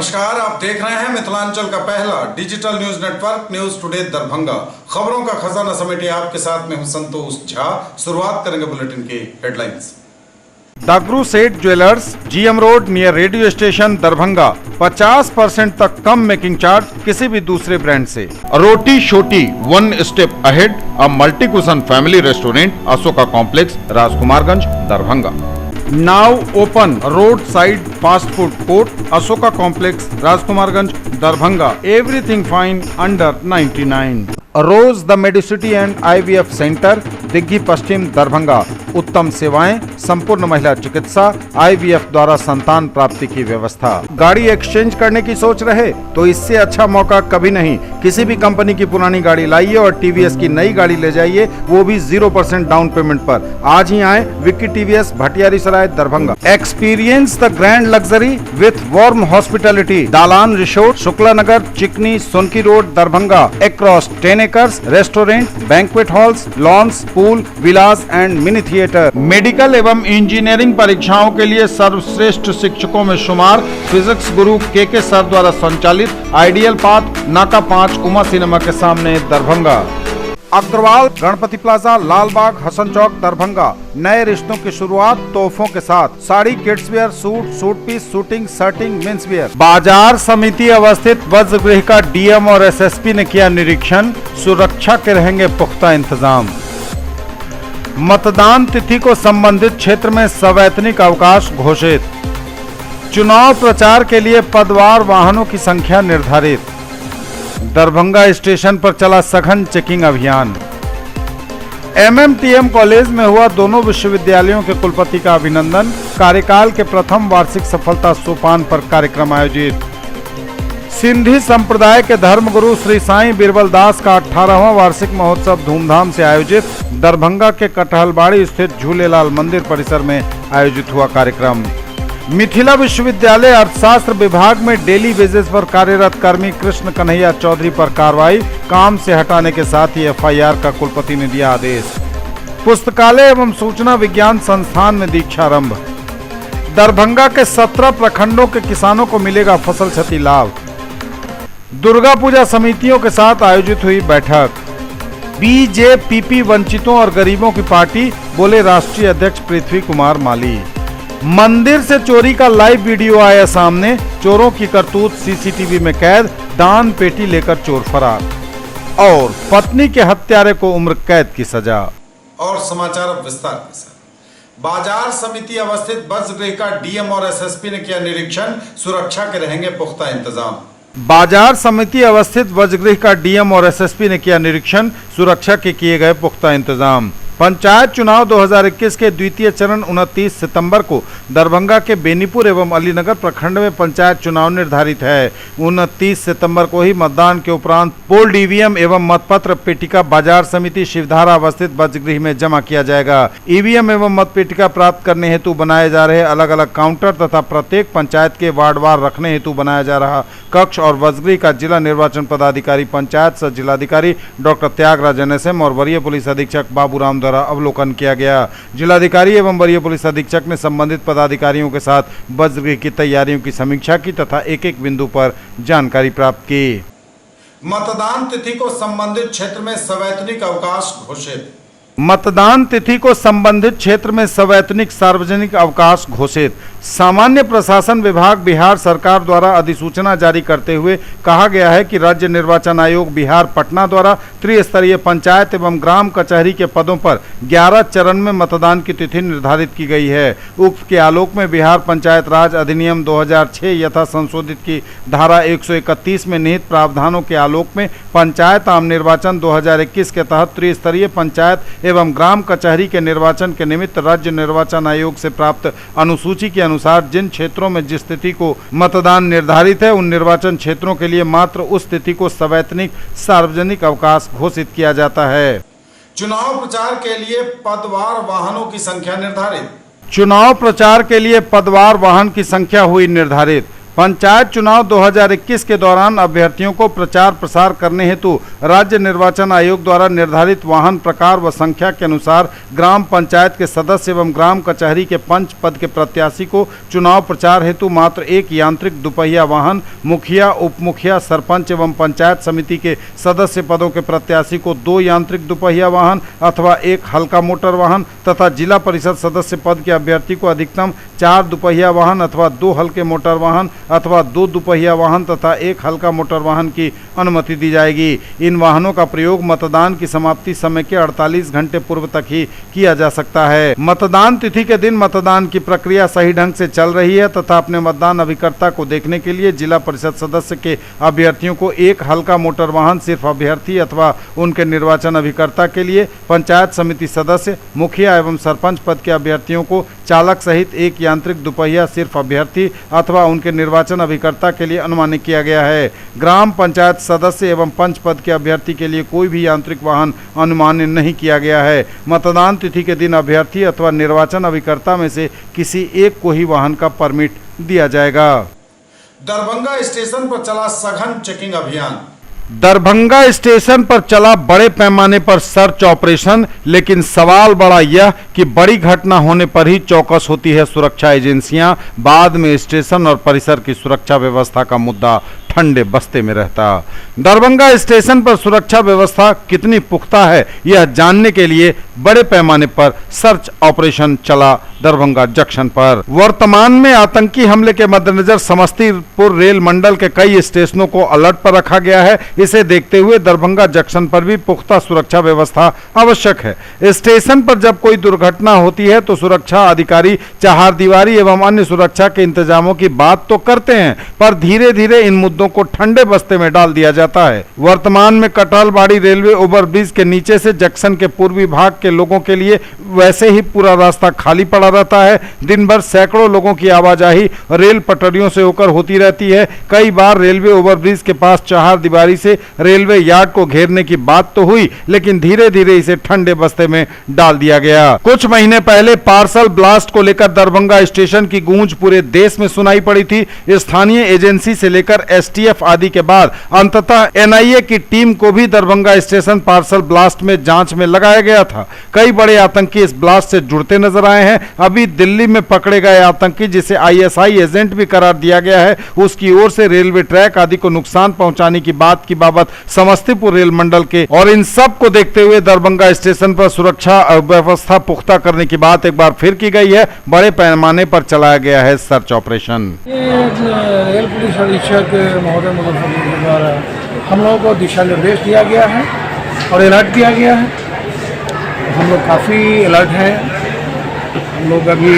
नमस्कार, आप देख रहे हैं मिथिलांचल का पहला digital news network news today Darbhanga. खबरों का खजाना समेटे आपके साथ में हूं संतोष झा। शुरुआत करेंगे बुलेटिन के हेडलाइंस। दागरू सेठ jewellers, GM road near radio station Darbhanga. 50% तक कम मेकिंग चार्ज किसी भी दूसरे ब्रांड से। Roti Shoti one step ahead, a multi cuisine family restaurant, Ashoka complex, Rajkumarganj, Darbhanga. Now open road side fast food court, Ashoka complex, Rajkumarganj, Darbhanga. Everything fine under 99। Rose the Medicity and IVF centre, Digghi Paschim, Darbhanga. उत्तम सेवाएं, संपूर्ण महिला चिकित्सा, IVF द्वारा संतान प्राप्ति की व्यवस्था। गाड़ी एक्सचेंज करने की सोच रहे तो इससे अच्छा मौका कभी नहीं। किसी भी कंपनी की पुरानी गाड़ी लाइए और TVS की नई गाड़ी ले जाइए, वो भी 0% डाउन पेमेंट पर। आज ही आए Vicky TVS, Bhatiyari Sarai, Darbhanga. Experience the grand luxury with warm hospitality, Dalan resort, Shukla Nagar, Chikni, Sonki road, Darbhanga. Across 10 acres, restaurant, banquet halls, lawns, pool, villas and mini theatre. Medical एवं इंजीनियरिंग परीक्षाओं के लिए सर्वश्रेष्ठ शिक्षकों में शुमार। फिजिक्स गुरु KK सर द्वारा संचालित आइडियल पाथ, नाका 5, उमा सिनेमा के सामने, दरभंगा। अग्रवाल गणपति प्लाजा, लालबाग, हसन चौक, दरभंगा। नए रिश्तों की शुरुआत तोहफों के साथ। Sari, kids wear, suit piece, shooting, shirting, men's wear. बाजार समिति अवस्थित वज्रगृह का DM और SSP ने किया निरीक्षण। सुरक्षा के रहेंगे पुख्ता इंतजाम। मतदान तिथि को संबंधित क्षेत्र में सवैतनिक अवकाश घोषित। चुनाव प्रचार के लिए पदवार वाहनों की संख्या निर्धारित। दरभंगा स्टेशन पर चला सघन चेकिंग अभियान। MMTM कॉलेज में हुआ दोनों विश्वविद्यालयों के कुलपति का अभिनंदन। कार्यकाल के प्रथम वार्षिक सफलता सोपान पर कार्यक्रम आयोजित। सिंधी संप्रदाय के धर्मगुरु श्री साईं बिरबल दास का 18वां वार्षिक महोत्सव धूमधाम से आयोजित। दरभंगा के कटहलबाड़ी स्थित झूलेलाल मंदिर परिसर में आयोजित हुआ कार्यक्रम। मिथिला विश्वविद्यालय अर्थशास्त्र विभाग में डेली बेसिस पर कार्यरत कर्मी कृष्ण कन्हैया चौधरी पर कार्रवाई। काम से हटाने के साथ ही FIR का कुलपति ने दिया आदेश। पुस्तकालय एवं सूचना विज्ञान संस्थान में दीक्षारंभ। दरभंगा के 17 प्रखंडों के किसानों को मिलेगा फसल क्षति लाभ। दुर्गा पूजा समितियों के साथ आयोजित हुई बैठक। BJPP वंचितों और गरीबों की पार्टी, बोले राष्ट्रीय अध्यक्ष पृथ्वी कुमार माली। मंदिर से चोरी का लाइव वीडियो आया सामने। चोरों की करतूत CCTV में कैद। दान पेटी लेकर चोर फरार। और पत्नी के हत्यारे को उम्र कैद की सजा। और समाचार अब विस्तार के साथ। बाजार समिति अवस्थित वज्रगृह का DM और SSP ने किया निरीक्षण। सुरक्षा के रहेंगे पुख्ता इंतजाम। बाजार समिति अवस्थित वज्रगृह का DM और SSP ने किया निरीक्षण। सुरक्षा के किए गए पुख्ता इंतजाम। पंचायत चुनाव 2021 के द्वितीय चरण 29 सितंबर को दरभंगा के बेनीपुर एवं अलीनगर प्रखंड में पंचायत चुनाव निर्धारित है। 29 सितंबर को ही मतदान के उपरांत पोल EVM एवं मतपत्र पेटिका बाजार समिति शिवधारा अवस्थित वज्रगृह में जमा किया जाएगा। EVM एवं मतपेटिका प्राप्त करने हेतु बनाए जा रहे अलग अलग काउंटर तथा प्रत्येक पंचायत के वार्डवार रखने हेतु बनाया जा रहा कक्ष और वज्रगृह का जिला निर्वाचन पदाधिकारी पंचायत सह जिलाधिकारी डॉक्टर त्यागराज NSM और वरीय पुलिस अधीक्षक बाबूराम द्वारा अवलोकन किया गया। जिलाधिकारी एवं वरीय पुलिस अधीक्षक ने संबंधित पदाधिकारियों के साथ वज्रगृह की तैयारियों की समीक्षा की तथा एक एक बिंदु पर जानकारी प्राप्त की। मतदान तिथि को संबंधित क्षेत्र में सवैतनिक अवकाश घोषित। मतदान तिथि को संबंधित क्षेत्र में सवैतनिक सार्वजनिक अवकाश घोषित। सामान्य प्रशासन विभाग बिहार सरकार द्वारा अधिसूचना जारी करते हुए कहा गया है कि राज्य निर्वाचन आयोग बिहार पटना द्वारा त्रिस्तरीय पंचायत एवं ग्राम कचहरी के पदों पर 11 चरण में मतदान की तिथि निर्धारित की गई है। उक्त के आलोक में बिहार पंचायत राज अधिनियम 2006 यथा संशोधित की धारा 131 में निहित प्रावधानों के आलोक में पंचायत आम निर्वाचन 2021 के तहत त्रिस्तरीय पंचायत एवं ग्राम कचहरी के निर्वाचन के निमित्त राज्य निर्वाचन आयोग से प्राप्त अनुसूची के अनुसार जिन क्षेत्रों में जिस तिथि को मतदान निर्धारित है उन निर्वाचन क्षेत्रों के लिए मात्र उस तिथि को सवैतनिक सार्वजनिक अवकाश घोषित किया जाता है। चुनाव प्रचार के लिए पदवार वाहनों की संख्या निर्धारित। चुनाव प्रचार के लिए पदवार वाहन की संख्या हुई निर्धारित। पंचायत चुनाव 2021 के दौरान अभ्यर्थियों को प्रचार प्रसार करने हेतु राज्य निर्वाचन आयोग द्वारा निर्धारित वाहन प्रकार व संख्या के अनुसार ग्राम पंचायत के सदस्य एवं ग्राम कचहरी के पंच पद के प्रत्याशी को चुनाव प्रचार हेतु मात्र एक यांत्रिक दुपहिया वाहन, मुखिया, उप मुखिया, सरपंच एवं पंचायत समिति के सदस्य पदों के प्रत्याशी को 2 यांत्रिक दुपहिया वाहन अथवा 1 हल्का मोटर वाहन तथा जिला परिषद सदस्य पद के अभ्यर्थी को अधिकतम 4 दुपहिया वाहन अथवा 2 हल्के मोटर वाहन अथवा 2 दुपहिया वाहन तथा 1 हल्का मोटर वाहन की अनुमति दी जाएगी। इन वाहनों का प्रयोग मतदान की समाप्ति समय के 48 घंटे पूर्व तक ही किया जा सकता है। मतदान तिथि के दिन मतदान की प्रक्रिया सही ढंग से चल रही है तथा अपने मतदान अभिकर्ता को देखने के लिए जिला परिषद सदस्य के अभ्यर्थियों को 1 हल्का मोटर वाहन सिर्फ अभ्यर्थी अथवा उनके निर्वाचन अभिकर्ता के लिए, पंचायत समिति सदस्य, मुखिया एवं सरपंच पद के अभ्यर्थियों को चालक सहित 1 यांत्रिक दुपहिया सिर्फ अभ्यर्थी अथवा उनके निर्वाचन अभिकर्ता के लिए अनुमानित किया गया है। ग्राम पंचायत सदस्य एवं पंच पद के अभ्यर्थी के लिए कोई भी यांत्रिक वाहन अनुमानित नहीं किया गया है। मतदान तिथि के दिन अभ्यर्थी अथवा निर्वाचन अभिकर्ता में से किसी एक को ही वाहन का परमिट दिया जाएगा। दरभंगा स्टेशन पर चला सघन चेकिंग अभियान। दरभंगा स्टेशन पर चला बड़े पैमाने पर सर्च ऑपरेशन, लेकिन सवाल बड़ा यह कि बड़ी घटना होने पर ही चौकस होती है सुरक्षा एजेंसियां, बाद में स्टेशन और परिसर की सुरक्षा व्यवस्था का मुद्दा ठंडे बस्ते में रहता। दरभंगा स्टेशन पर सुरक्षा व्यवस्था कितनी पुख्ता है, यह जानने के लिए बड़े पैमाने पर सर्च ऑपरेशन चला दरभंगा जंक्शन पर। वर्तमान में आतंकी हमले के मद्देनजर समस्तीपुर रेल मंडल के कई स्टेशनों को अलर्ट पर रखा गया है। इसे देखते हुए दरभंगा जंक्शन पर भी पुख्ता सुरक्षा व्यवस्था आवश्यक है। स्टेशन पर जब कोई दुर्घटना होती है तो सुरक्षा अधिकारी चहारदीवारी एवं अन्य सुरक्षा के इंतजामों की बात तो करते हैं, पर धीरे धीरे इन मुद्दों को ठंडे बस्ते में डाल दिया जाता है। वर्तमान में कटहलबाड़ी रेलवे ओवरब्रिज के नीचे से जंक्शन के पूर्वी भाग के लोगों के लिए वैसे ही पूरा रास्ता खाली पड़ा रहता है। दिन भर सैकड़ों लोगों की आवाजाही रेल पटरियों से होकर होती रहती है। कई बार रेलवे ओवरब्रिज के पास चहारदीवारी से रेलवे यार्ड को घेरने की बात तो हुई, लेकिन धीरे धीरे इसे ठंडे बस्ते में डाल दिया गया। कुछ महीने पहले पार्सल ब्लास्ट को लेकर दरभंगा स्टेशन की गूंज पूरे देश में सुनाई पड़ी थी। स्थानीय एजेंसी से लेकर एसटीएफ आदि के बाद अंततः एनआईए की टीम को भी दरभंगा स्टेशन पार्सल ब्लास्ट में जांच में लगाया गया था। कई बड़े आतंकी इस ब्लास्ट से जुड़ते नजर आए हैं। अभी दिल्ली में पकड़े गए आतंकी, जिसे आईएसआई एजेंट भी करार दिया गया है, उसकी ओर से रेलवे ट्रैक आदि को नुकसान पहुंचाने की बात की बाबत समस्तीपुर रेल मंडल के, और इन सब को देखते हुए दरभंगा स्टेशन पर सुरक्षा व्यवस्था पुख्ता करने की बात एक बार फिर की गई है। बड़े पैमाने पर चलाया गया है सर्च ऑपरेशन। रेल पुलिस अधीक्षक महोदय मुजफ्फरपुर के द्वारा हम लोगों को दिशा निर्देश दिया गया है और अलर्ट दिया गया है। हम लोग काफ़ी अलर्ट हैं। हम लोग अभी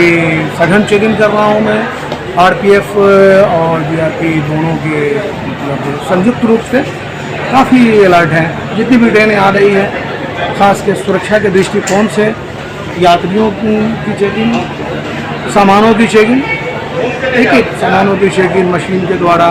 सघन चेकिंग कर रहा हूँ मैं, आरपीएफ और जीआरपी दोनों के मतलब संयुक्त रूप से काफ़ी अलर्ट हैं। जितनी भी ट्रेनें आ रही है, खास के सुरक्षा के दृष्टिकोण से यात्रियों की चेकिंग, सामानों की चेकिंग, एक सामानों की चेकिंग मशीन के द्वारा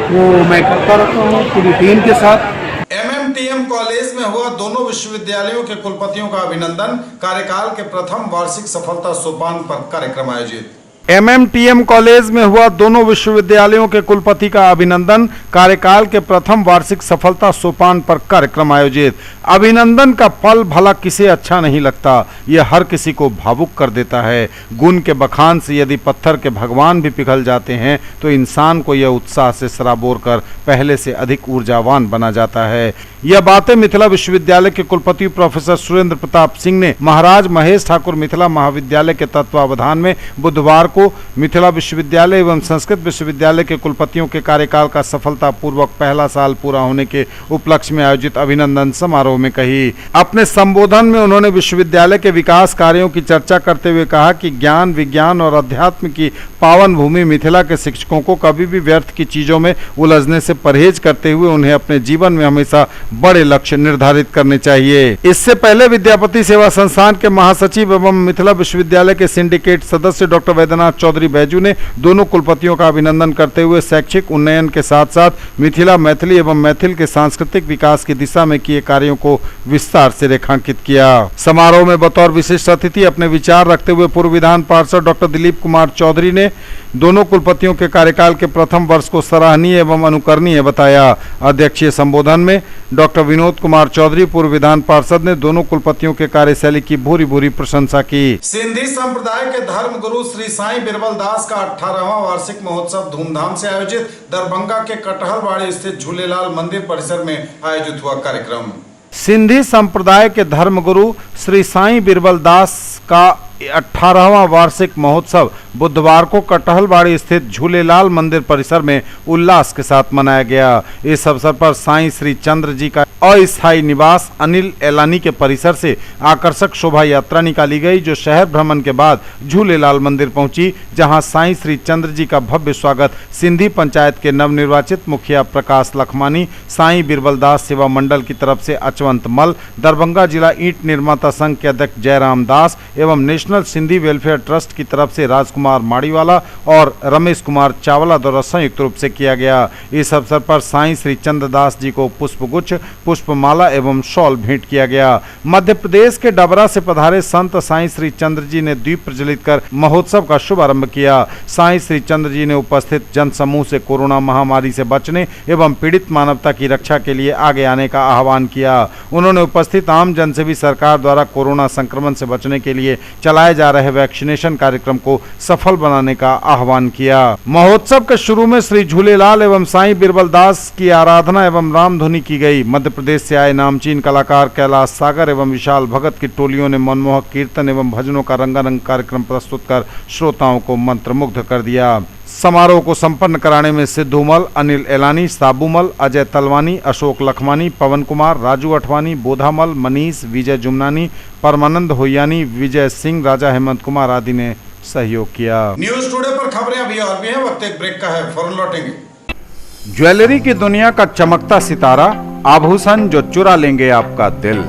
वो मैं करता रहता हूँ पूरी टीम के साथ। एमएमटीएम कॉलेज में हुआ दोनों विश्वविद्यालयों के कुलपतियों का अभिनंदन, कार्यकाल के प्रथम वार्षिक सफलता सोपान पर कार्यक्रम आयोजित। एमएमटीएम कॉलेज में हुआ दोनों विश्वविद्यालयों के कुलपति का अभिनंदन, कार्यकाल के प्रथम वार्षिक सफलता सोपान पर कार्यक्रम आयोजित। अभिनंदन का फल भला किसे अच्छा नहीं लगता, यह हर किसी को भावुक कर देता है। गुण के बखान से यदि पत्थर के भगवान भी पिघल जाते हैं तो इंसान को यह उत्साह से सराबोर कर पहले से अधिक ऊर्जावान बना जाता है। यह बातें मिथिला विश्वविद्यालय के कुलपति प्रोफेसर सुरेंद्र प्रताप सिंह ने महाराज महेश ठाकुर मिथिला महाविद्यालय के तत्वावधान में बुधवार को मिथिला विश्वविद्यालय एवं संस्कृत विश्वविद्यालय के कुलपतियों के कार्यकाल का सफलतापूर्वक पहला साल पूरा होने के उपलक्ष्य में आयोजित अभिनंदन समारोह में कही। अपने संबोधन में उन्होंने विश्वविद्यालय के विकास कार्यों की चर्चा करते हुए कहा कि ज्ञान, विज्ञान और अध्यात्म की पावन भूमि मिथिला के शिक्षकों को कभी भी व्यर्थ की चीजों में उलझने से परहेज करते हुए उन्हें अपने जीवन में हमेशा बड़े लक्ष्य निर्धारित करने चाहिए। इससे पहले विद्यापति सेवा संस्थान के महासचिव एवं मिथिला विश्वविद्यालय के सिंडिकेट सदस्य डॉक्टर वैद्यनाथ चौधरी बैजू ने दोनों कुलपतियों का अभिनंदन करते हुए शैक्षिक उन्नयन के साथ साथ मिथिला, मैथिली एवं मैथिल के सांस्कृतिक विकास की दिशा में किए कार्यों को विस्तार से रेखांकित किया। समारोह में बतौर विशिष्ट अतिथि अपने विचार रखते हुए पूर्व विधान पार्षद डॉक्टर दिलीप कुमार चौधरी ने दोनों कुलपतियों के कार्यकाल के प्रथम वर्ष को सराहनीय एवं अनुकरणीय बताया। अध्यक्षीय संबोधन में डॉक्टर विनोद कुमार चौधरी पूर्व विधान पार्षद ने दोनों कुलपतियों के कार्यशैली की भूरी भूरी प्रशंसा की। सिंधी संप्रदाय के धर्म गुरु श्री साईं बिरबल दास का 18वां वार्षिक महोत्सव धूमधाम से आयोजित। दरभंगा के कटहलबाड़ी स्थित झूलेलाल मंदिर परिसर में आयोजित हुआ कार्यक्रम। सिंधी संप्रदाय के धर्मगुरु श्री साईं बिरबल दास का 18वां वार्षिक महोत्सव बुधवार को कटहलबाड़ी स्थित झूलेलाल मंदिर परिसर में उल्लास के साथ मनाया गया। इस अवसर पर साईं श्री चंद्र जी का अस्थायी निवास अनिल एलानी के परिसर से आकर्षक शोभा यात्रा निकाली गई, जो शहर भ्रमण के बाद झूलेलाल मंदिर पहुंची, जहां साईं श्री चंद्र जी का भव्य स्वागत सिंधी पंचायत के नवनिर्वाचित मुखिया प्रकाश लखमानी, साईं बिरबल दास सेवा मंडल की तरफ से अचवंत मल, दरभंगा जिला ईंट निर्माता संघ के अध्यक्ष जयराम दास एवं नेशनल सिंधी वेलफेयर ट्रस्ट की तरफ से राजकुमार माड़ीवाला और रमेश कुमार चावला द्वारा संयुक्त रूप से किया गया। इस अवसर पर साईं श्री चंद्रदास जी को पुष्पगुच्छ, पुष्पमाला एवं शॉल भेंट किया गया। मध्य प्रदेश के डबरा से पधारे संत साईं श्री चंद्र जी ने दीप प्रज्वलित कर महोत्सव का शुभारंभ किया। साईं श्री चंद्र जी ने उपस्थित जन समूह से कोरोना महामारी से बचने एवं पीड़ित मानवता की रक्षा के लिए आगे आने का आह्वान किया। उन्होंने उपस्थित आम जन से भी सरकार द्वारा कोरोना संक्रमण से बचने के लिए चलाए जा रहे वैक्सीनेशन कार्यक्रम को सफल बनाने का आह्वान किया। महोत्सव के शुरू में श्री झूलेलाल एवं साईं बिरबल दास की आराधना एवं रामधुनी की गई। मध्य प्रदेश से आए नामचीन कलाकार कैलाश सागर एवं विशाल भगत की टोलियों ने मनमोहक कीर्तन एवं भजनों का रंगारंग कार्यक्रम प्रस्तुत कर श्रोताओं को मंत्रमुग्ध कर दिया। समारोह को संपन्न कराने में सिद्धूमल, अनिल एलानी, साबूमल, अजय तलवानी, अशोक लखमानी, पवन कुमार, राजू अठवानी, बोधामल, मनीष, विजय जुमनानी, परमानंद होयानी, विजय सिंह, राजा हेमंत कुमार आदि ने सहयोग किया। न्यूज टुडे पर खबरें अभी और भी हैं, वक्त एक ब्रेक का है, फौरन लौटेंगे। ज्वेलरी की दुनिया का चमकता सितारा, आभूषण जो चुरा लेंगे आपका दिल।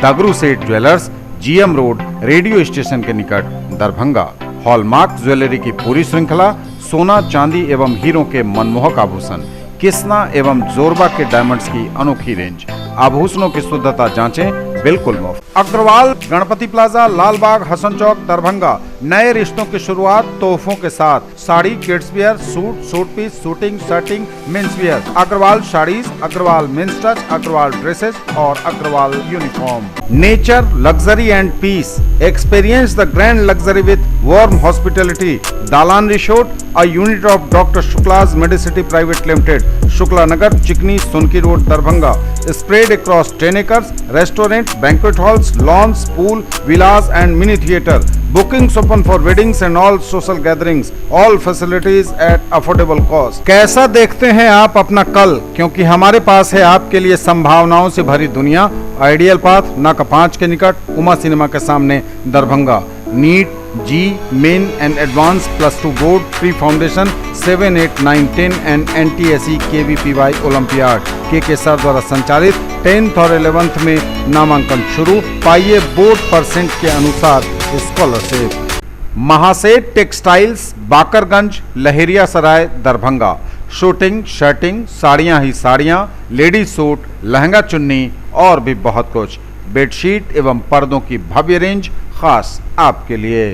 दगरू सेठ jewellers, GM road, radio station के निकट, दरभंगा। हॉलमार्क ज्वेलरी की पूरी श्रृंखला, सोना, चांदी एवं हीरों के मनमोहक आभूषण, किस्ना एवं जोरबा के डायमंड्स की अनोखी रेंज। आभूषणों की शुद्धता जांचें, बिल्कुल मुफ्त। अग्रवाल गणपति प्लाजा, लालबाग, हसन चौक, दरभंगा। नए रिश्तों की शुरुआत तोहफों के साथ। Sari, kids wear, suit, suit piece, shooting, shirting, men's wear. Agrawal saris, Agrawal men's touch, Agrawal dresses और Agrawal uniform. Nature, luxury and peace. Experience the grand luxury with warm hospitality. Dalan resort, a unit of Dr. Shukla's Medicity Private Limited, Shukla Nagar, Chikni, Sunki Road, Darbhanga. Spread across 10 acres, restaurant, banquet halls, lawns, pool, villas and mini theatre. Bookings open for weddings and all social gatherings. All facilities at affordable cost. कैसा देखते हैं आप अपना कल, क्योंकि हमारे पास है आपके लिए संभावनाओं से भरी दुनिया। आइडियल पाथ, नाका 5 के निकट, उमा सिनेमा के सामने, Darbhanga. NEET, JEE, main and advance +2 board, pre foundation 7, 8, 9, 10 and NTSE KVPY olympiad के सर द्वारा संचालित 10th और 11th में नामांकन शुरू। पाइए बोर्ड परसेंट के अनुसार स्कॉलरशिप। महासेठ टेक्सटाइल्स, बाकरगंज, लहेरिया सराय, दरभंगा। शूटिंग, शर्टिंग, साड़ियाँ ही साड़ियाँ, लेडीज सूट, लहंगा चुन्नी और भी बहुत कुछ। बेडशीट एवं पर्दों की भव्य रेंज खास आपके लिए।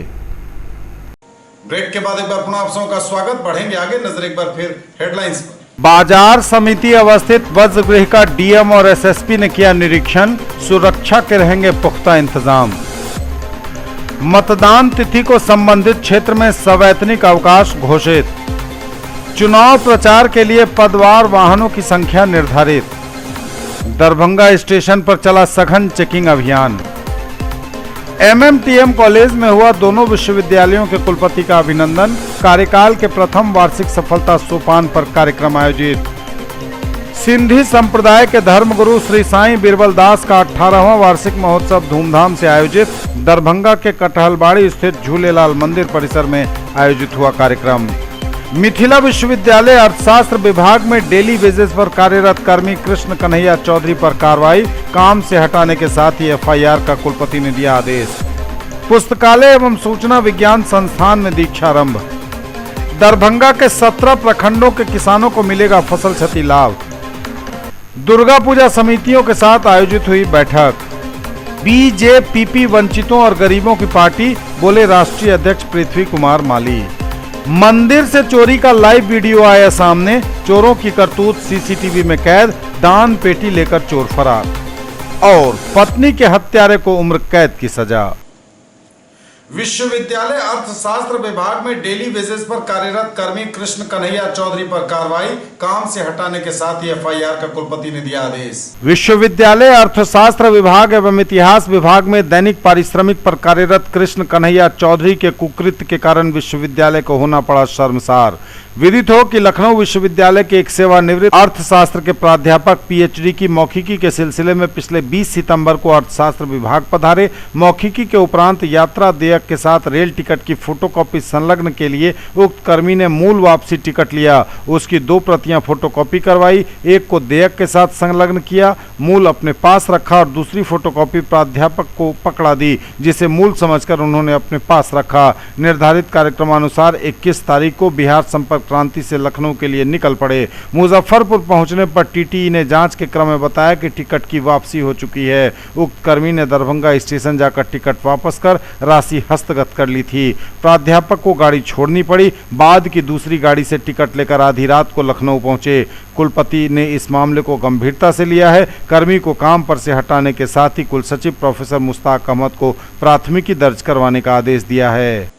ब्रेक के बाद एक बार पुनः आप सबों का स्वागत। बढ़ेंगे आगे, नजर एक बार फिर हेडलाइंस पर। बाजार समिति अवस्थित वज्रगृह का डीएम और एसएसपी ने किया निरीक्षण। सुरक्षा के रहेंगे पुख्ता इंतजाम। मतदान तिथि को संबंधित क्षेत्र में सवैतनिक अवकाश घोषित। चुनाव प्रचार के लिए पदवार वाहनों की संख्या निर्धारित। दरभंगा स्टेशन पर चला सघन चेकिंग अभियान। MMTM कॉलेज में हुआ दोनों विश्वविद्यालयों के कुलपति का अभिनंदन। कार्यकाल के प्रथम वार्षिक सफलता सोपान पर कार्यक्रम आयोजित। सिंधी संप्रदाय के धर्मगुरु श्री साईं बिरबल दास का 18वां वार्षिक महोत्सव धूमधाम से आयोजित। दरभंगा के कटहलबाड़ी स्थित झूलेलाल मंदिर परिसर में आयोजित हुआ कार्यक्रम। मिथिला विश्वविद्यालय अर्थशास्त्र विभाग में डेली बेसिस पर कार्यरत कर्मी कृष्ण कन्हैया चौधरी पर कार्रवाई। काम से हटाने के साथ ही FIR का कुलपति ने दिया आदेश। पुस्तकालय एवं सूचना विज्ञान संस्थान में दीक्षारंभ। दरभंगा के 17 प्रखंडों के किसानों को मिलेगा फसल क्षति लाभ। दुर्गा पूजा समितियों के साथ आयोजित हुई बैठक। बीजेपी वंचितों और गरीबों की पार्टी, बोले राष्ट्रीय अध्यक्ष पृथ्वी कुमार माली। मंदिर से चोरी का लाइव वीडियो आया सामने, चोरों की करतूत सीसीटीवी में कैद, दान पेटी लेकर चोर फरार। और पत्नी के हत्यारे को उम्र कैद की सजा। विश्वविद्यालय अर्थशास्त्र विभाग में डेली वेजेस पर कार्यरत कर्मी कृष्ण कन्हैया चौधरी पर कार्रवाई, काम से हटाने के साथ ही एफआईआर का कुलपति ने दिया आदेश। विश्वविद्यालय अर्थशास्त्र विभाग एवं इतिहास विभाग में दैनिक पारिश्रमिक पर कार्यरत कृष्ण कन्हैया चौधरी के कुकृत्य के कारण विश्वविद्यालय को होना पड़ा शर्मसार। विदित हो कि लखनऊ विश्वविद्यालय के एक सेवानिवृत्त अर्थशास्त्र के प्राध्यापक पीएचडी की मौखिकी के सिलसिले में पिछले 20 सितंबर को अर्थशास्त्र विभाग पधारे। मौखिकी के उपरांत यात्रा देयक के साथ रेल टिकट की फोटोकॉपी संलग्न के लिए उक्त कर्मी ने मूल वापसी टिकट लिया। उसकी 2 प्रतियां फोटोकॉपी करवाई, एक को देयक के साथ संलग्न किया, मूल अपने पास रखा और दूसरी फोटोकॉपी प्राध्यापक को पकड़ा दी, जिसे मूल समझकर उन्होंने अपने पास रखा। निर्धारित कार्यक्रमानुसार 21 तारीख को बिहार संपर्क क्रांति से लखनऊ के लिए निकल पड़े। मुजफ्फरपुर पहुंचने पर टीटीई ने जांच के क्रम में बताया कि टिकट की वापसी हो चुकी है। उक्त कर्मी ने दरभंगा स्टेशन जाकर टिकट वापस कर राशि हस्तगत कर ली थी। प्राध्यापक को गाड़ी छोड़नी पड़ी, बाद की दूसरी गाड़ी से टिकट लेकर आधी रात को लखनऊ पहुंचे। कुलपति ने इस मामले को गंभीरता से लिया है। कर्मी को काम पर से हटाने के साथ ही कुलसचिव प्रोफेसर मुश्ताक अहमद को प्राथमिकी दर्ज करवाने का आदेश दिया है।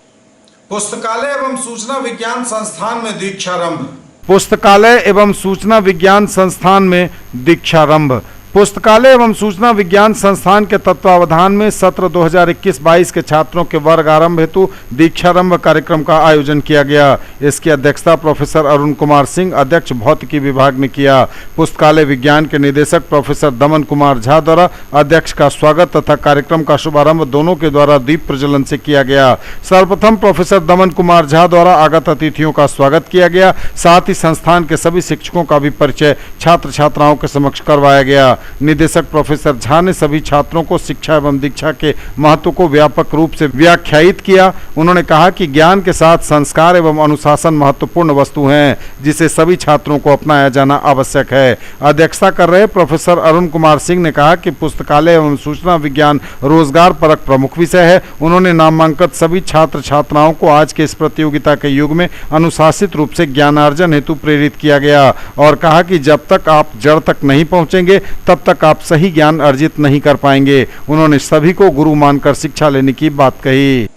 पुस्तकालय एवं सूचना विज्ञान संस्थान में दीक्षारंभ। पुस्तकालय एवं सूचना विज्ञान संस्थान में दीक्षारंभ। पुस्तकालय एवं सूचना विज्ञान संस्थान के तत्वावधान में सत्र 2021-22 के छात्रों के वर्ग आरंभ हेतु दीक्षारंभ कार्यक्रम का आयोजन किया गया। इसकी अध्यक्षता प्रोफेसर अरुण कुमार सिंह, अध्यक्ष भौतिकी विभाग ने किया। पुस्तकालय विज्ञान के निदेशक प्रोफेसर दमन कुमार झा द्वारा अध्यक्ष का स्वागत तथा कार्यक्रम का शुभारंभ दोनों के द्वारा दीप प्रज्वलन से किया गया। सर्वप्रथम प्रोफेसर दमन कुमार झा द्वारा आगत अतिथियों का स्वागत किया गया। साथ ही संस्थान के सभी शिक्षकों का भी परिचय छात्र छात्राओं के समक्ष करवाया गया। निदेशक प्रोफेसर झा ने सभी छात्रों को शिक्षा एवं दीक्षा के महत्व को व्यापक रूप से व्याख्यायित किया। उन्होंने कहा कि ज्ञान के साथ संस्कार एवं अनुशासन महत्वपूर्ण वस्तु हैं, जिसे सभी छात्रों को अपनाया जाना आवश्यक है। अध्यक्षता कर रहे प्रोफेसर अरुण कुमार सिंह ने कहा कि पुस्तकालय एवं सूचना विज्ञान रोजगार परक प्रमुख विषय है। उन्होंने नामांकित सभी छात्र छात्राओं को आज के इस प्रतियोगिता के युग में अनुशासित रूप से ज्ञानार्जन हेतु प्रेरित किया गया और कहा कि जब तक आप जड़ तक नहीं पहुंचेंगे तब तक आप सही ज्ञान अर्जित नहीं कर पाएंगे। उन्होंने सभी को गुरु मानकर शिक्षा लेने की बात कही।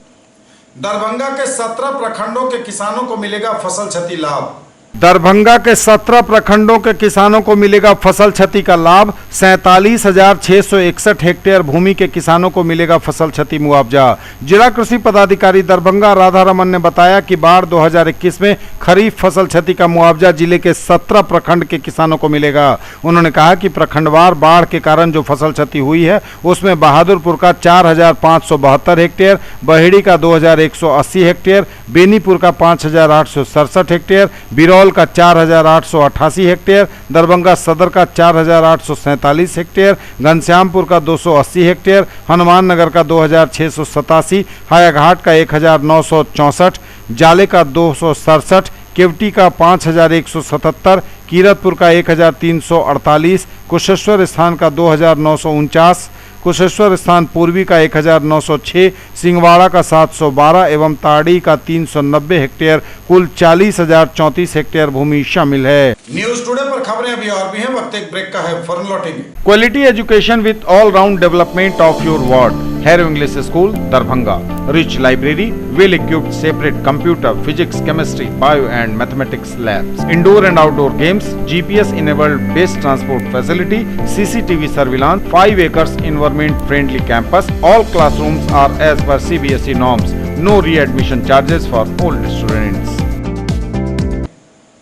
दरभंगा के 17 प्रखंडों के किसानों को मिलेगा फसल क्षति लाभ। दरभंगा के 17 प्रखंडों के किसानों को मिलेगा फसल क्षति का लाभ। 47,661 हेक्टेयर भूमि के किसानों को मिलेगा फसल क्षति मुआवजा। जिला कृषि पदाधिकारी दरभंगा राधा रमन ने बताया कि बाढ़ 2021 में खरीफ फसल क्षति का मुआवजा जिले के 17 प्रखंड के किसानों को मिलेगा। उन्होंने कहा कि प्रखंडवार बाढ़ के कारण जो फसल क्षति हुई है उसमें बहादुरपुर का 4,572 हेक्टेयर, बहेड़ी का 2,180 हेक्टेयर, बेनीपुर का 5,867 हेक्टेयर, बिरौल का 4,888 हेक्टेयर, दरभंगा सदर का 4,847 हेक्टेयर, घनश्यामपुर का 280 हेक्टेयर, हनुमान नगर का 2,687, हायाघाट का 1,964, जाले का 267, केवटी का 5,177, कीरतपुर का 1,348, कुशेश्वर स्थान का 2,949, कुशेश्वर स्थान पूर्वी का 1,906, सिंहवाड़ा का 712 एवं ताड़ी का 390 हेक्टेयर, कुल 40,034 हेक्टेयर भूमि शामिल है। न्यूज टुडे पर खबरें अभी और भी हैं, वक्त एक ब्रेक का है, फौरन लौटेंगे। Quality education with all round development of your ward. Harrow English school Darbhanga, rich library, well equipped separate computer, physics, chemistry, bio and mathematics labs, indoor and outdoor games, GPS enabled best transport facility, CCTV surveillance, 5 acres environment friendly campus. All classrooms are as per CBSE norms. No readmission charges for all students.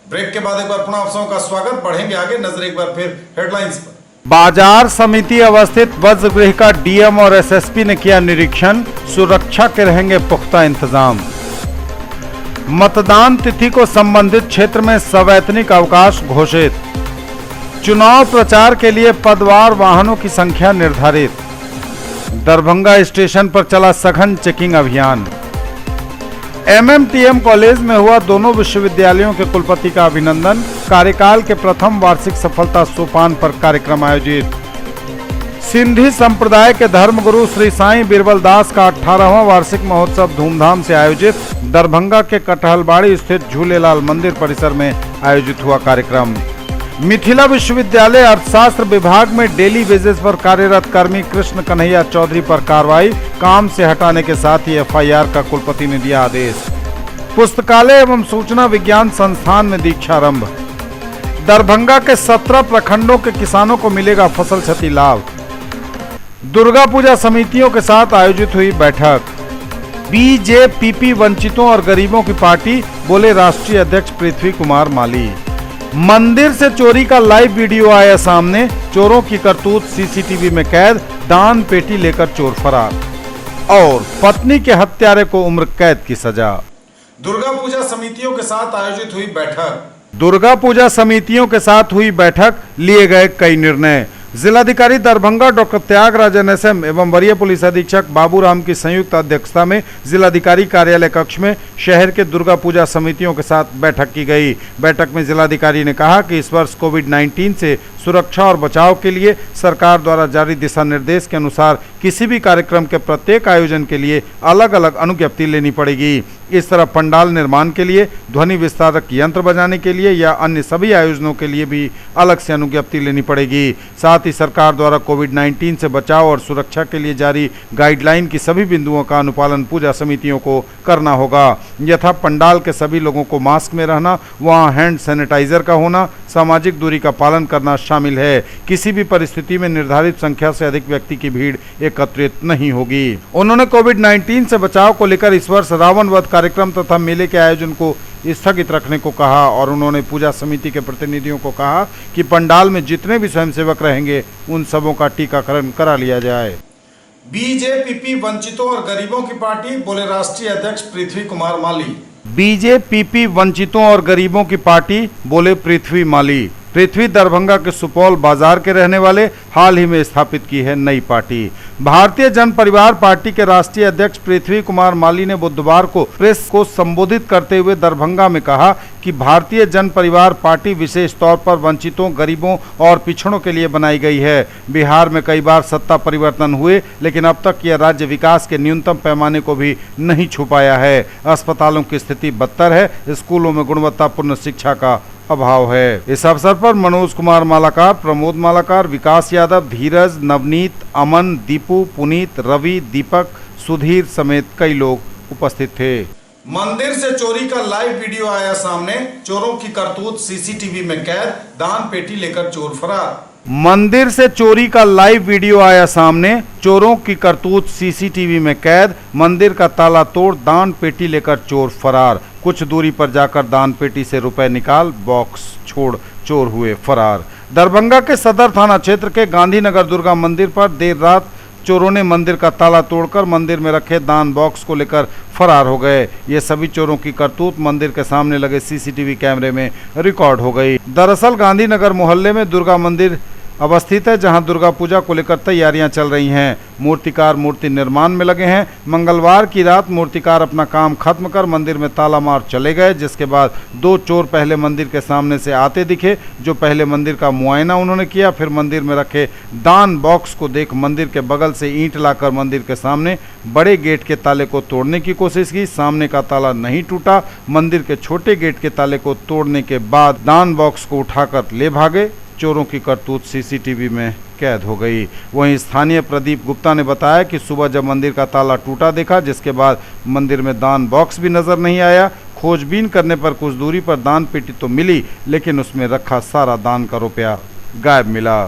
Break के बाद एक बार पुनः आप सबका स्वागत। बढ़ेंगे आगे, नजर एक बार फिर हेडलाइंस पर। बाजार समिति अवस्थित वज्रगृह का डीएम और एसएसपी ने किया निरीक्षण, सुरक्षा के रहेंगे पुख्ता इंतजाम। मतदान तिथि को संबंधित क्षेत्र में सवैतनिक अवकाश घोषित। चुनाव प्रचार के लिए पदवार वाहनों की संख्या निर्धारित। दरभंगा स्टेशन पर चला सघन चेकिंग अभियान। MMTM कॉलेज में हुआ दोनों विश्वविद्यालयों के कुलपति का अभिनंदन। कार्यकाल के प्रथम वार्षिक सफलता सोपान पर कार्यक्रम आयोजित। सिंधी संप्रदाय के धर्मगुरु श्री साईं बिरबल दास का 18वां वार्षिक महोत्सव धूमधाम से आयोजित। दरभंगा के कटहलबाड़ी स्थित झूलेलाल मंदिर परिसर में आयोजित हुआ कार्यक्रम। मिथिला विश्वविद्यालय अर्थशास्त्र विभाग में डेली बेसिस पर कार्यरत कर्मी कृष्ण कन्हैया चौधरी पर कार्रवाई। काम से हटाने के साथ ही FIR का कुलपति ने दिया आदेश। पुस्तकालय एवं सूचना विज्ञान संस्थान में दीक्षारंभ। दरभंगा के 17 प्रखंडों के किसानों को मिलेगा फसल क्षति लाभ। दुर्गा पूजा समितियों के साथ आयोजित हुई बैठक। BJPP वंचितों और गरीबों की पार्टी, बोले राष्ट्रीय अध्यक्ष पृथ्वी कुमार माली। मंदिर से चोरी का लाइव वीडियो आया सामने। चोरों की करतूत CCTV में कैद। दान पेटी लेकर चोर फरार। और पत्नी के हत्यारे को उम्र कैद की सजा। दुर्गा पूजा समितियों के साथ आयोजित हुई बैठक। दुर्गा पूजा समितियों के साथ हुई बैठक, लिए गए कई निर्णय। जिलाधिकारी दरभंगा डॉक्टर त्यागराजन SM एवं वरीय पुलिस अधीक्षक बाबूराम की संयुक्त अध्यक्षता में जिलाधिकारी कार्यालय कक्ष में शहर के दुर्गा पूजा समितियों के साथ बैठक की गई। बैठक में जिलाधिकारी ने कहा कि इस वर्ष कोविड-19 से सुरक्षा और बचाव के लिए सरकार द्वारा जारी दिशा निर्देश के अनुसार किसी भी कार्यक्रम के प्रत्येक आयोजन के लिए अलग अलग अनुज्ञप्ति लेनी पड़ेगी। इस तरह पंडाल निर्माण के लिए, ध्वनि विस्तारक यंत्र बजाने के लिए या अन्य सभी आयोजनों के लिए भी अलग से अनुज्ञप्ति लेनी पड़ेगी। साथ ही सरकार द्वारा कोविड-19 से बचाव और सुरक्षा के लिए जारी गाइडलाइन की सभी बिंदुओं का अनुपालन पूजा समितियों को करना होगा। यथा पंडाल के सभी लोगों को मास्क में रहना, वहां हैंड सैनिटाइजर का होना, सामाजिक दूरी का पालन करना शामिल है। किसी भी परिस्थिति में निर्धारित संख्या से अधिक व्यक्ति की भीड़ एकत्रित नहीं होगी। उन्होंने कोविड-19 से बचाव को लेकर इस वर्ष रावण वध कार्यक्रम तथा मेले के आयोजन को स्थगित रखने को कहा और उन्होंने पूजा समिति के प्रतिनिधियों को कहा कि पंडाल में जितने भी स्वयंसेवक रहेंगे उन सबों का टीकाकरण करा लिया जाए। BJPP वंचितों और गरीबों की पार्टी, बोले राष्ट्रीय अध्यक्ष पृथ्वी कुमार माली। BJPP वंचितों और गरीबों की पार्टी, बोले पृथ्वी माली। पृथ्वी दरभंगा के सुपौल बाजार के रहने वाले, हाल ही में स्थापित की है नई पार्टी। भारतीय जन परिवार पार्टी के राष्ट्रीय अध्यक्ष पृथ्वी कुमार माली ने बुधवार को प्रेस को संबोधित करते हुए दरभंगा में कहा कि भारतीय जन परिवार पार्टी विशेष तौर पर वंचितों, गरीबों और पिछड़ों के लिए बनाई गई है। बिहार में कई बार सत्ता परिवर्तन हुए, लेकिन अब तक यह राज्य विकास के न्यूनतम पैमाने को भी नहीं छू पाया है। अस्पतालों की स्थिति बदतर है। स्कूलों में गुणवत्तापूर्ण शिक्षा का अभाव है। इस अवसर पर मनोज कुमार मालाकार, प्रमोद मालाकार, विकास यादव, धीरज, नवनीत, अमन, दीपू, पुनीत, रवि, दीपक, सुधीर समेत कई लोग उपस्थित थे। मंदिर से चोरी का लाइव वीडियो आया सामने। चोरों की करतूत CCTV में कैद। दान पेटी लेकर चोर फरार। मंदिर से चोरी का लाइव वीडियो आया सामने। चोरों की करतूत CCTV में कैद। मंदिर का ताला तोड़ दान पेटी लेकर चोर फरार। कुछ दूरी पर जाकर दान पेटी से रुपए निकाल बॉक्स छोड़ चोर हुए फरार। दरभंगा के सदर थाना क्षेत्र के गांधीनगर दुर्गा मंदिर पर देर रात चोरों ने मंदिर का ताला तोड़कर मंदिर में रखे दान बॉक्स को लेकर फरार हो गए। ये सभी चोरों की करतूत मंदिर के सामने लगे CCTV कैमरे में रिकॉर्ड हो गई। दरअसल गांधीनगर मोहल्ले में दुर्गा मंदिर अवस्थित है, जहां दुर्गा पूजा को लेकर तैयारियां चल रही हैं। मूर्तिकार मूर्ति निर्माण में लगे हैं। मंगलवार की रात मूर्तिकार अपना काम खत्म कर मंदिर में ताला मार चले गए, जिसके बाद 2 चोर पहले मंदिर के सामने से आते दिखे। जो पहले मंदिर का मुआयना उन्होंने किया, फिर मंदिर में रखे दान बॉक्स को देख मंदिर के बगल से ईंट लाकर मंदिर के सामने बड़े गेट के ताले को तोड़ने की कोशिश की। सामने का ताला नहीं टूटा। मंदिर के छोटे गेट के ताले को तोड़ने के बाद दान बॉक्स को उठाकर ले भागे। चोरों की करतूत CCTV में कैद हो गई। वहीं स्थानीय प्रदीप गुप्ता ने बताया कि सुबह जब मंदिर का ताला टूटा देखा, जिसके बाद मंदिर में दान बॉक्स भी नजर नहीं आया। खोजबीन करने पर कुछ दूरी पर दान पेटी तो मिली, लेकिन उसमें रखा सारा दान का रुपया गायब मिला।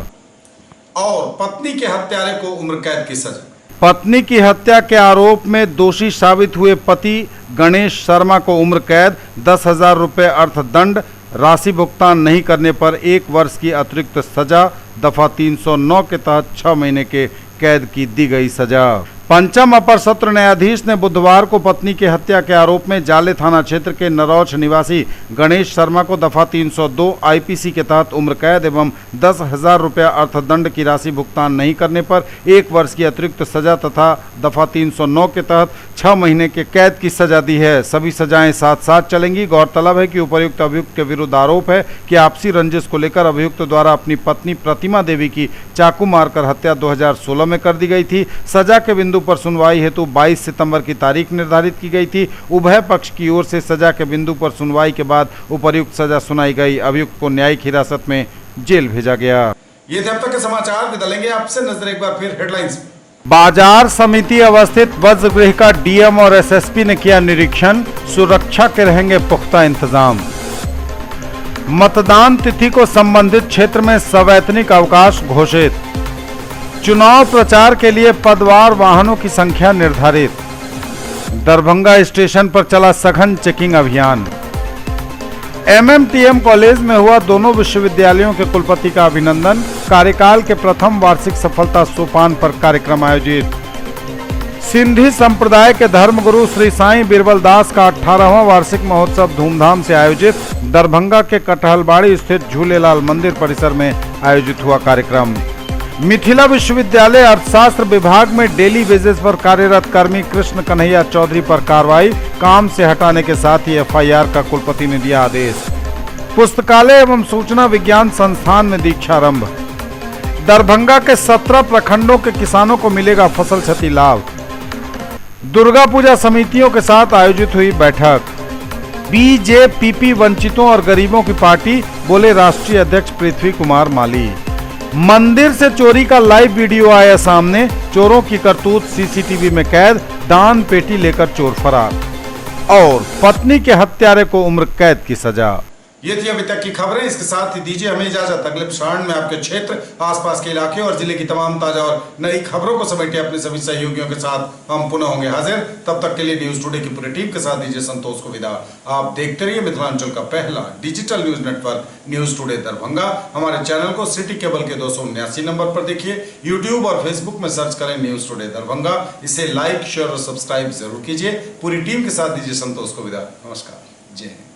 और पत्नी के हत्यारे को उम्र कैद की सजा। पत्नी की हत्या के आरोप में दोषी साबित हुए पति गणेश शर्मा को उम्र कैद, 10,000 रुपये अर्थदंड, राशि भुगतान नहीं करने पर 1 वर्ष की अतिरिक्त सजा। दफा 309 के तहत 6 महीने के कैद की दी गई सजा। पंचम अपर सत्र न्यायाधीश ने बुधवार को पत्नी की हत्या के आरोप में जाले थाना क्षेत्र के नरौच निवासी गणेश शर्मा को दफा 302 आईपीसी के तहत उम्र कैद एवं 10,000 रुपया अर्थदंड की राशि भुगतान नहीं करने पर 1 वर्ष की अतिरिक्त सजा तथा दफा 309 के तहत 6 महीने के कैद की सजा दी है। सभी सजाएं साथ साथ चलेंगी। गौरतलब है कि उपर्युक्त अभियुक्त के विरुद्ध आरोप है कि आपसी रंजिश को लेकर अभियुक्त द्वारा अपनी पत्नी प्रतिमा देवी की चाकू मारकर हत्या 2016 में कर दी गई थी। सजा के बिंदु पर सुनवाई हेतु 22 सितंबर की तारीख निर्धारित की गई थी। उभय पक्ष की ओर से सजा के बिंदु पर सुनवाई के बाद उपर्युक्त सजा सुनाई गई। अभियुक्त को न्यायिक हिरासत में जेल भेजा गया। ये थे अब तक के समाचार। विदा लेंगे आपसे। नजर एक बार फिर हेडलाइंस। बाजार समिति अवस्थित वज्रगृह का डीएम और एसएसपी ने किया निरीक्षण। सुरक्षा के रहेंगे पुख्ता इंतजाम। मतदान तिथि को संबंधित क्षेत्र में सवैतनिक अवकाश घोषित। चुनाव प्रचार के लिए पदवार वाहनों की संख्या निर्धारित। दरभंगा स्टेशन पर चला सघन चेकिंग अभियान। एमएमटीएम कॉलेज में हुआ दोनों विश्वविद्यालयों के कुलपति का अभिनंदन। कार्यकाल के प्रथम वार्षिक सफलता सोपान पर कार्यक्रम आयोजित। सिंधी संप्रदाय के धर्मगुरु श्री साईं बिरबल दास का 18वां वार्षिक महोत्सव धूमधाम से आयोजित। दरभंगा के कटहलबाड़ी स्थित झूलेलाल मंदिर परिसर में आयोजित हुआ कार्यक्रम। मिथिला विश्वविद्यालय अर्थशास्त्र विभाग में डेली बेसिस पर कार्यरत कर्मी कृष्ण कन्हैया चौधरी पर कार्रवाई। काम से हटाने के साथ ही एफआईआर का कुलपति ने दिया आदेश। पुस्तकालय एवं सूचना विज्ञान संस्थान में दीक्षारंभ। दरभंगा के 17 प्रखंडों के किसानों को मिलेगा फसल क्षति लाभ। दुर्गा पूजा समितियों के साथ आयोजित हुई बैठक। बीजेपीपी वंचितों और गरीबों की पार्टी, बोले राष्ट्रीय अध्यक्ष पृथ्वी कुमार माली। मंदिर से चोरी का लाइव वीडियो आया सामने। चोरों की करतूत सीसीटीवी में कैद। दान पेटी लेकर चोर फरार और पत्नी के हत्यारे को उम्र कैद की सजा। ये थी अभी तक की खबरें। इसके साथ ही दीजिए हमें इजाजत। अगले क्षण में आपके क्षेत्र, आसपास के इलाके और जिले की तमाम ताजा और नई खबरों को समेटे अपने सभी सहयोगियों के साथ हम पुनः होंगे हाजिर। तब तक के लिए न्यूज टुडे की पूरी टीम के साथ दीजिए संतोष को विदा। आप देखते रहिए मिथिलांचल का पहला digital news network news today Darbhanga. हमारे चैनल को सिटी केबल के 279 नंबर पर देखिए। यूट्यूब और फेसबुक में सर्च करें न्यूज टुडे दरभंगा। इसे लाइक, शेयर और सब्सक्राइब जरूर कीजिए। पूरी टीम के साथ दीजिए संतोष को विदा। नमस्कार। जय हिंद।